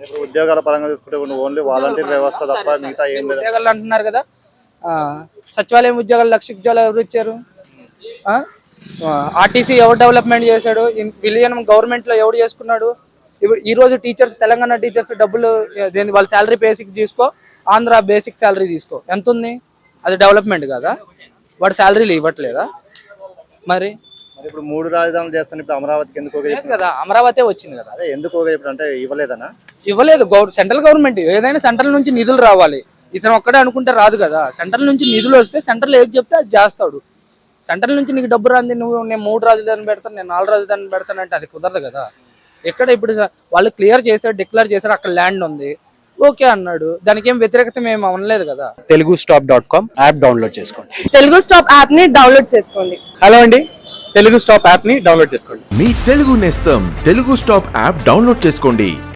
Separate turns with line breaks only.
ఇప్పుడు ఉద్యోగాల పరంగా చూసుకుంటే ఓన్లీ వాలంటీర్ వ్యవస్థ తప్ప మిగతా ఏం లేదు.
ఉద్యోగాలు అంటున్నారు కదా, సచివాలయం ఉద్యోగాలు 1,00,000 ఉద్యోగాలు ఎవరు ఇచ్చారు? ఆర్టీసీ ఎవరు డెవలప్మెంట్ చేశాడు? విలీనం గవర్నమెంట్ లో ఎవరు చేసుకున్నాడు? ఇప్పుడు ఈ రోజు టీచర్స్, తెలంగాణ టీచర్స్ డబ్బులు వాళ్ళ శాలరీ బేసిక్ తీసుకో, ఆంధ్ర బేసిక్ శాలరీ తీసుకో, ఎంత ఉంది? అది డెవలప్మెంట్ కదా? వాడు శాలరీలు ఇవ్వట్లేదా? మరి
ఇప్పుడు 3 రాజధానులు చేస్తాను, ఇప్పుడు అమరావతికి ఎందుకు
కదా, అమరావతి వచ్చింది కదా.
అదే ఎందుకు ఇప్పుడు అంటే ఇవ్వలేదనా?
ఇవ్వలేదు. సెంట్రల్ గవర్నమెంట్ ఏదైనా సెంట్రల్ నుంచి నిధులు రావాలి. ఇతను ఒక్కడే అనుకుంటే రాదు కదా. సెంట్రల్ నుంచి నిధులు వస్తే సెంట్రల్ ఏది చెప్తే అది చేస్తాడు. సెంట్రల్ నుంచి నీకు డబ్బు రాంది, నేను 3 రాజధానులు పెడతాను, నేను 4 రాజధానులు పెడతాను అంటే అది కుదరదు కదా. ఎక్కడ ఇప్పుడు వాళ్ళు క్లియర్ చేశారు, డిక్లేర్ చేశారు, అక్కడ ల్యాండ్ ఉంది, ఓకే అన్నాడు, దానికి ఏం వ్యతిరేకత మేము అనలేదు కదా.
telugustop.com యాప్ డౌన్లోడ్ చేసుకోండి.
తెలుగు స్టాప్ యాప్ ని డౌన్లోడ్ చేసుకోండి.
హలో అండి, తెలుగు స్టాప్ యాప్ ని డౌన్లోడ్ చేసుకోండి.
మీ తెలుగు నేస్తం తెలుగు స్టాప్ యాప్ డౌన్లోడ్ చేసుకోండి.